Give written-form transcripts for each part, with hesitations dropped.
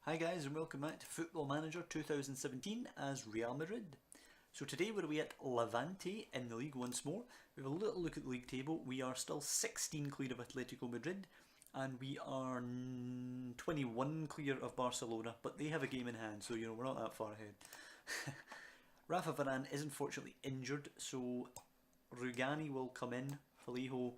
Hi guys and welcome back to Football Manager 2017 as Real Madrid. So today we're at Levante in the league once more. We have a little look at the league table. We are still 16 clear of Atletico Madrid and we are 21 clear of Barcelona, but they have a game in hand, so we're not that far ahead. Rafa Varane is unfortunately injured, so Rugani will come in, Vallejo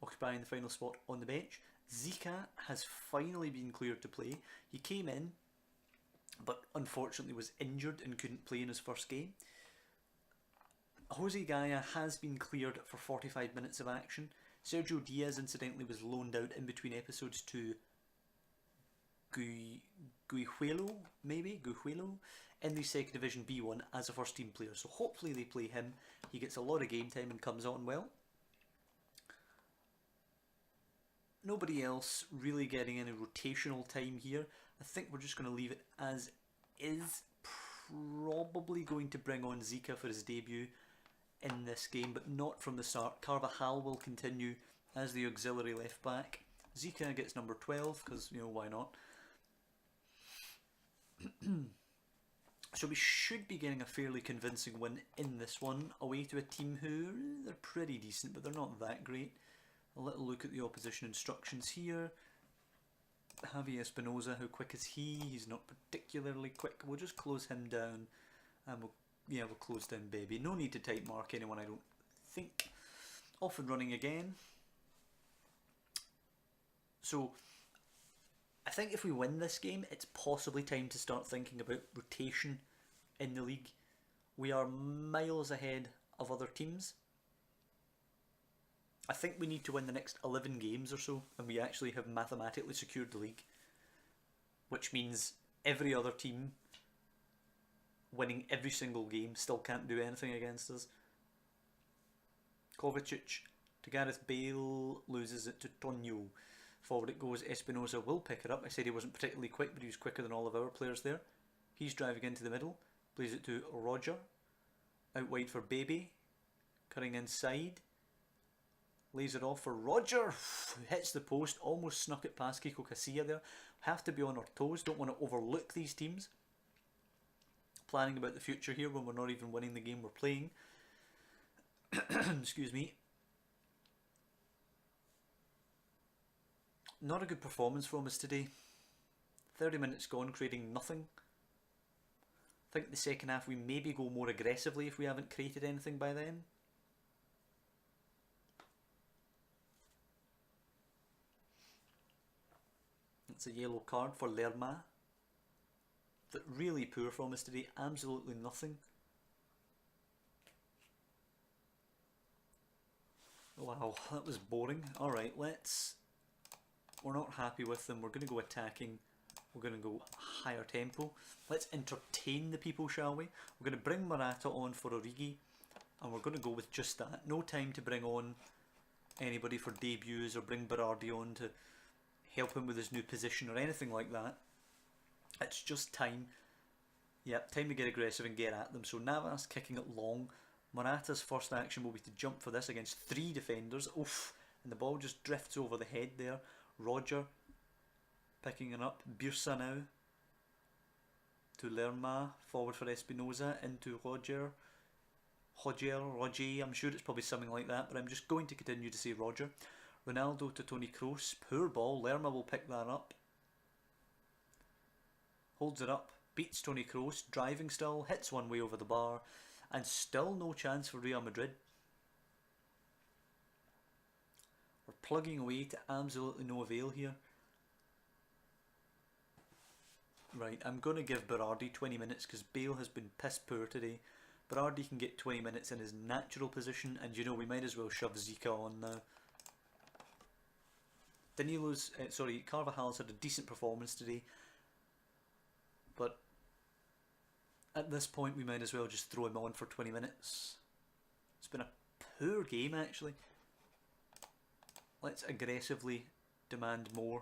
occupying the final spot on the bench. Zika has finally been cleared to play. He came in, but unfortunately was injured and couldn't play in his first game. Jose Gaya has been cleared for 45 minutes of action. Sergio Diaz incidentally was loaned out in between episodes to Guijuelo, in the second division B1 as a first team player. So hopefully they play him. He gets a lot of game time and comes on well. Nobody else really getting any rotational time here. I think we're just going to leave it as is. Probably going to bring on Zika for his debut in this game, but not from the start. Carvajal will continue as the auxiliary left back. Zika gets number 12 because, why not? So we should be getting a fairly convincing win in this one, away to a team who, they're pretty decent, but they're not that great. A little look at the opposition instructions here. Javi Espinosa, how quick is he? He's not particularly quick. We'll just close him down and we'll close down Baby. No need to type mark anyone, I don't think. Off and running again. So I think if we win this game, it's possibly time to start thinking about rotation in the league. We are miles ahead of other teams. I think we need to win the next 11 games or so, and we actually have mathematically secured the league. Which means every other team winning every single game still can't do anything against us. Kovacic to Gareth Bale, loses it to Tonyo. Forward it goes, Espinosa will pick it up. I said he wasn't particularly quick, but he was quicker than all of our players there. He's driving into the middle, plays it to Roger. Out wide for Baby, cutting inside. Lays it off for Roger, hits the post, almost snuck it past Kiko Casilla there. Have to be on our toes, don't want to overlook these teams. Planning about the future here when we're not even winning the game we're playing. Excuse me. Not a good performance from us today. 30 minutes gone, creating nothing. I think the second half we maybe go more aggressively if we haven't created anything by then. It's a yellow card for Lerma. But really poor from us today, absolutely nothing. Wow, that was boring. Alright, we're not happy with them, we're going to go attacking. We're going to go higher tempo. Let's entertain the people, shall we? We're going to bring Morata on for Origi, and we're going to go with just that. No time to bring on anybody for debuts or bring Berardi on to help him with his new position or anything like that. It's just time. Yep, time to get aggressive and get at them. So Navas kicking it long. Morata's first action will be to jump for this against 3 defenders. Oof, and the ball just drifts over the head there. Roger picking it up. Birsa now to Lerma, forward for Espinosa, into Roger, I'm sure it's probably something like that, but I'm just going to continue to say Roger. Ronaldo to Toni Kroos, poor ball, Lerma will pick that up. Holds it up, beats Toni Kroos, driving still, hits one way over the bar, and still no chance for Real Madrid. We're plugging away to absolutely no avail here. Right, I'm going to give Berardi 20 minutes because Bale has been piss poor today. Berardi can get 20 minutes in his natural position, and we might as well shove Zika on now. Carvajal's had a decent performance today, but at this point we might as well just throw him on for 20 minutes. It's been a poor game actually. Let's aggressively demand more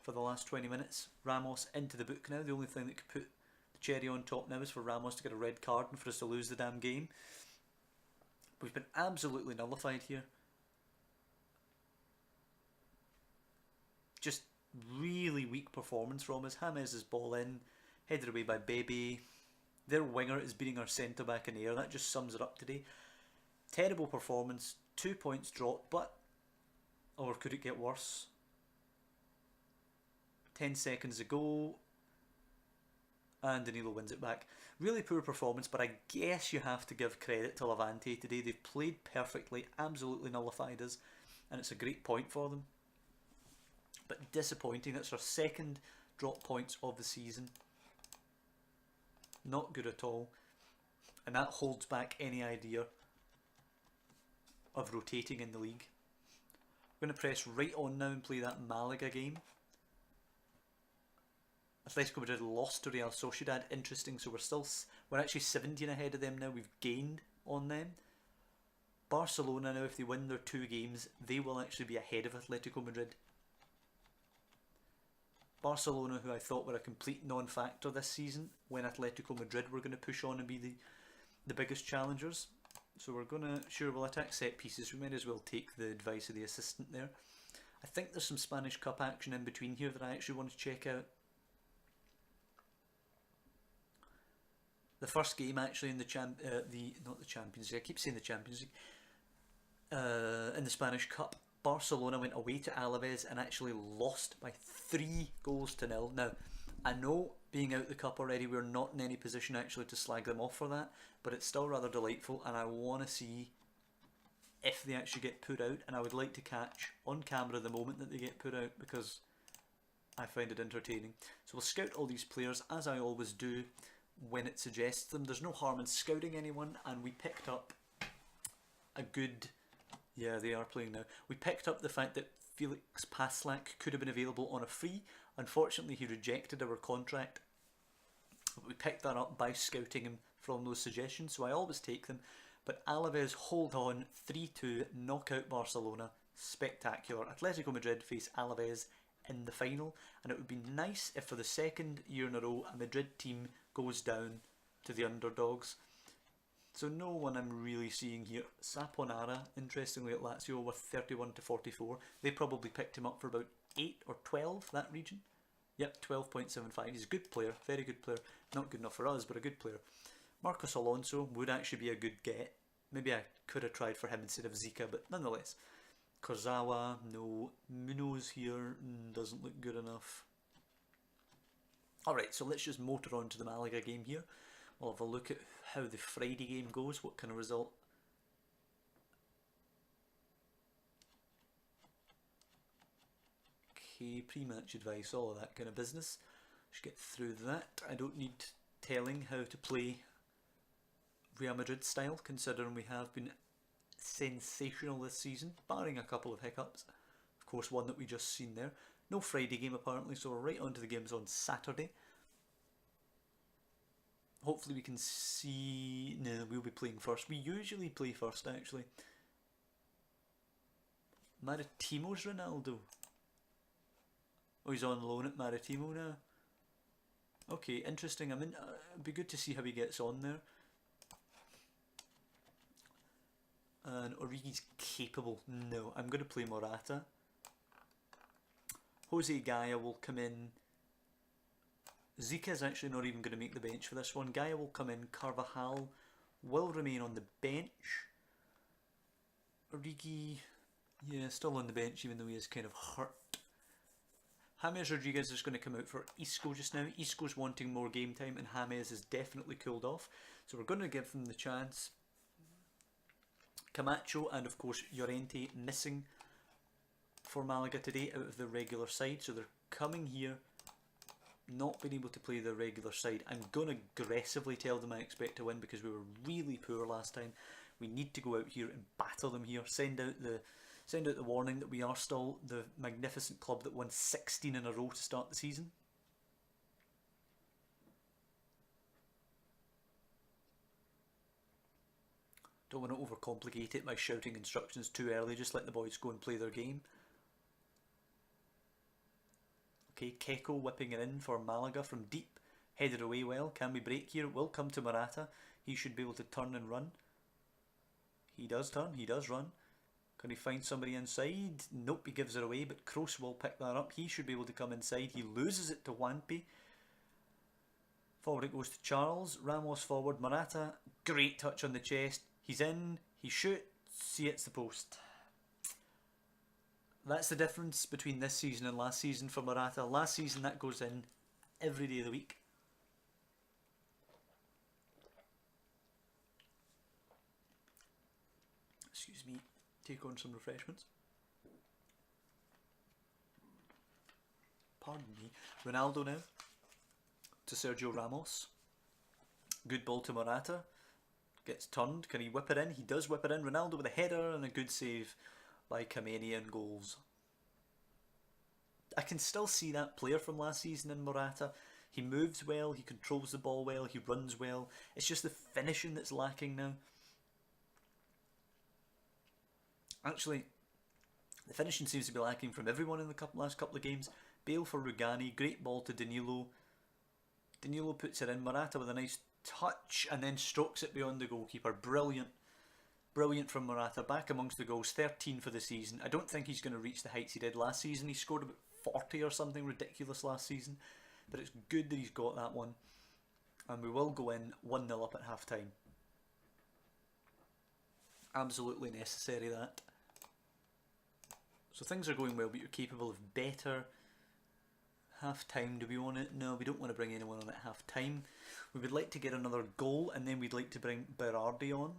for the last 20 minutes. Ramos into the book now. The only thing that could put the cherry on top now is for Ramos to get a red card and for us to lose the damn game. We've been absolutely nullified here. Just Really weak performance from us. James' ball in, headed away by Baby. Their winger is beating our centre back in the air. That just sums it up today. Terrible performance. 2 points dropped, but... or could it get worse? 10 seconds ago, and Danilo wins it back. Really poor performance, but I guess you have to give credit to Levante today. They've played perfectly, absolutely nullified us, and it's a great point for them. But disappointing. That's our second drop points of the season. Not good at all, and that holds back any idea of rotating in the league. I'm going to press right on now and play that Malaga game. Atletico Madrid lost to Real Sociedad. Interesting. So we're actually 17 ahead of them now. We've gained on them. Barcelona now, if they win their 2 games, they will actually be ahead of Atletico Madrid. Barcelona, who I thought were a complete non-factor this season, when Atletico Madrid were going to push on and be the biggest challengers. So we're going to, sure, we'll attack set pieces. We might as well take the advice of the assistant there. I think there's some Spanish Cup action in between here that I actually want to check out. The first game actually in the not the Champions League, I keep saying the Champions League, in the Spanish Cup, Barcelona went away to Alaves and actually lost by 3-0. Now, I know being out the cup already, we're not in any position actually to slag them off for that, but it's still rather delightful, and I want to see if they actually get put out, and I would like to catch on camera the moment that they get put out, because I find it entertaining. So we'll scout all these players, as I always do when it suggests them. There's no harm in scouting anyone, and we picked up a good... yeah, they are playing now. We picked up the fact that Felix Paslak could have been available on a free. Unfortunately, he rejected our contract, but we picked that up by scouting him from those suggestions, so I always take them. But Alaves hold on, 3-2, knock out Barcelona. Spectacular. Atletico Madrid face Alaves in the final, and it would be nice if for the second year in a row a Madrid team goes down to the underdogs. So no one I'm really seeing here. Saponara, interestingly, at Lazio with 31-44. They probably picked him up for about 8 or 12, that region. Yep, 12.75. He's a good player, very good player. Not good enough for us, but a good player. Marcos Alonso would actually be a good get. Maybe I could have tried for him instead of Zika, but nonetheless. Kurzawa, no. Munoz here, doesn't look good enough. Alright, so let's just motor on to the Malaga game here. We'll have a look at how the Friday game goes, what kind of result. Okay, pre-match advice, all of that kind of business. Should get through that. I don't need telling how to play Real Madrid style, considering we have been sensational this season, barring a couple of hiccups. Of course, one that we just seen there. No Friday game apparently, so we're right on to the games on Saturday. Hopefully we can see... no, we'll be playing first. We usually play first, actually. Maritimo's Ronaldo. Oh, he's on loan at Maritimo now. Okay, interesting. It'd be good to see how he gets on there. And Origi's capable. No, I'm going to play Morata. Jose Gaia will come in. Zika's actually not even going to make the bench for this one. Gaia will come in. Carvajal will remain on the bench. Origi, yeah, still on the bench even though he is kind of hurt. James Rodriguez is going to come out for Isco just now. Isco's wanting more game time and James is definitely cooled off. So we're going to give them the chance. Camacho and of course Llorente missing for Malaga today out of the regular side. So they're coming here, not being able to play the regular side. I'm going to aggressively tell them I expect to win because we were really poor last time. We need to go out here and batter them here. Send out the warning that we are still the magnificent club that won 16 in a row to start the season. Don't want to overcomplicate it by shouting instructions too early. Just let the boys go and play their game. Okay, Keko whipping it in for Malaga from deep. Headed away well. Can we break here? It will come to Morata. He should be able to turn and run. He does turn. He does run. Can he find somebody inside? Nope, he gives it away, but Kroos will pick that up. He should be able to come inside. He loses it to Wampy. Forward it goes to Charles. Ramos forward. Morata. Great touch on the chest. He's in. He shoots. See, it's the post. That's the difference between this season and last season for Morata. Last season that goes in every day of the week. Excuse me. Take on some refreshments. Pardon me. Ronaldo now to Sergio Ramos. Good ball to Morata. Gets turned. Can he whip it in? He does whip it in. Ronaldo with a header and a good save by Kameni and goals. I can still see that player from last season in Morata. He moves well, he controls the ball well, he runs well. It's just the finishing that's lacking now. Actually, the finishing seems to be lacking from everyone in the last couple of games. Bale for Rugani, great ball to Danilo. Danilo puts it in. Morata with a nice touch and then strokes it beyond the goalkeeper. Brilliant. Brilliant from Morata. Back amongst the goals. 13 for the season. I don't think he's going to reach the heights he did last season. He scored about 40 or something ridiculous last season. But it's good that he's got that one. And we will go in 1-0 up at half time. Absolutely necessary, that. So things are going well, but you're capable of better. Half time, do we want it? No, we don't want to bring anyone on at half time. We would like to get another goal, and then we'd like to bring Berardi on.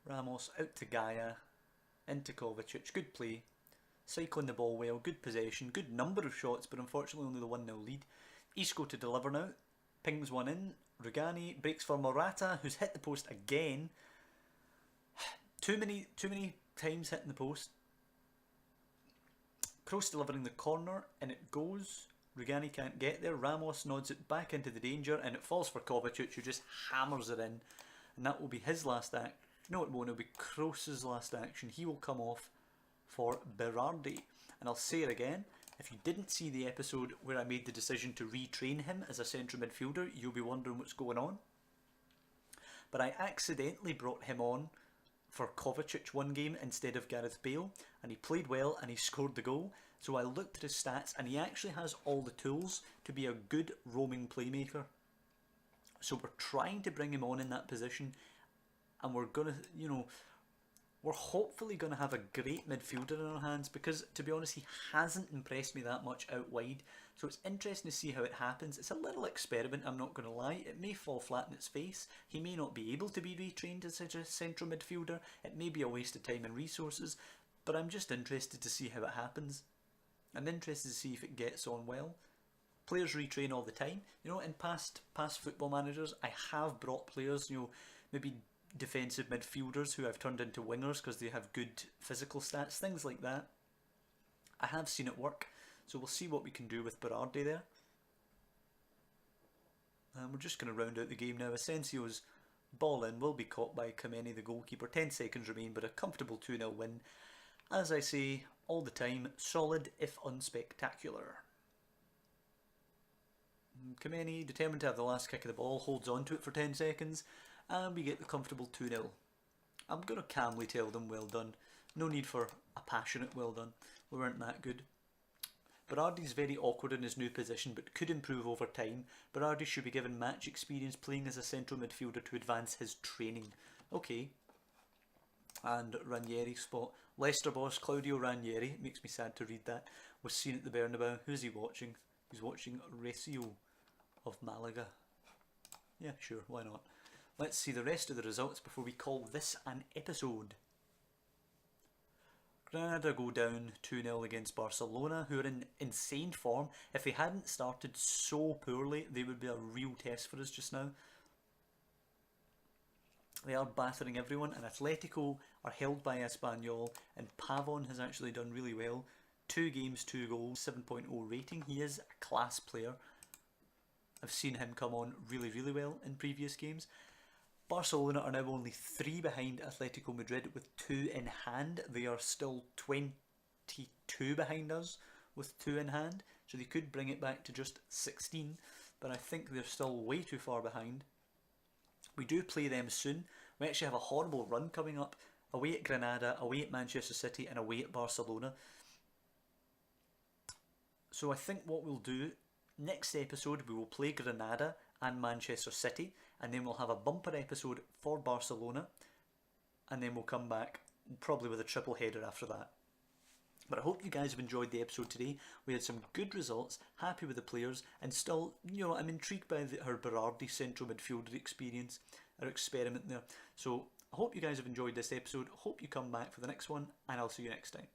Ramos out to Gaia, into Kovacic. Good play. Cycling the ball well, good possession, good number of shots, but unfortunately only the 1-0 lead. Isco to deliver now. Pings one in. Rugani breaks for Morata, who's hit the post again. Too many times hitting the post. Kroos delivering the corner, and it goes. Rugani can't get there. Ramos nods it back into the danger, and it falls for Kovacic, who just hammers it in. And that will be his last act. No, it won't. It'll be Kroos' last action. He will come off for Berardi. And I'll say it again. If you didn't see the episode where I made the decision to retrain him as a central midfielder, you'll be wondering what's going on. But I accidentally brought him on for Kovacic one game instead of Gareth Bale, and he played well and he scored the goal. So I looked at his stats, and he actually has all the tools to be a good roaming playmaker. So we're trying to bring him on in that position, and we're gonna, we're hopefully going to have a great midfielder in our hands, because to be honest, he hasn't impressed me that much out wide. So it's interesting to see how it happens. It's a little experiment, I'm not going to lie. It may fall flat in its face. He may not be able to be retrained as such a central midfielder. It may be a waste of time and resources, but I'm just interested to see how it happens. I'm interested to see if it gets on well. Players retrain all the time. In past football managers, I have brought players, maybe defensive midfielders who I've turned into wingers because they have good physical stats, things like that. I have seen it work, so we'll see what we can do with Berardi there. And we're just going to round out the game now. Asensio's ball in will be caught by Kameni, the goalkeeper. 10 seconds remain, but a comfortable 2-0 win. As I say all the time, solid if unspectacular. Kameni, determined to have the last kick of the ball, holds on to it for 10 seconds. And we get the comfortable 2-0. I'm going to calmly tell them well done. No need for a passionate well done. We weren't that good. Berardi's very awkward in his new position, but could improve over time. Berardi should be given match experience playing as a central midfielder to advance his training. Okay. And Ranieri spot. Leicester boss Claudio Ranieri, it makes me sad to read that, was seen at the Bernabeu. Who's he watching? He's watching Recio of Malaga. Yeah, sure, why not? Let's see the rest of the results before we call this an episode. Granada go down 2-0 against Barcelona, who are in insane form. If they hadn't started so poorly, they would be a real test for us just now. They are battering everyone, and Atletico are held by Espanyol, and Pavon has actually done really well. 2 games, 2 goals, 7.0 rating. He is a class player. I've seen him come on really, really well in previous games. Barcelona are now only 3 behind Atletico Madrid with 2 in hand. They are still 22 behind us with 2 in hand, so they could bring it back to just 16, but I think they're still way too far behind. We do play them soon. We actually have a horrible run coming up away at Granada, away at Manchester City, and away at Barcelona. So I think what we'll do, next episode we will play Granada and Manchester City, and then we'll have a bumper episode for Barcelona, and then we'll come back probably with a triple header after that. But I hope you guys have enjoyed the episode today. We had some good results, happy with the players, and still, you know, I'm intrigued by her Berardi central midfielder experience, her experiment there. So I hope you guys have enjoyed this episode. Hope you come back for the next one, and I'll see you next time.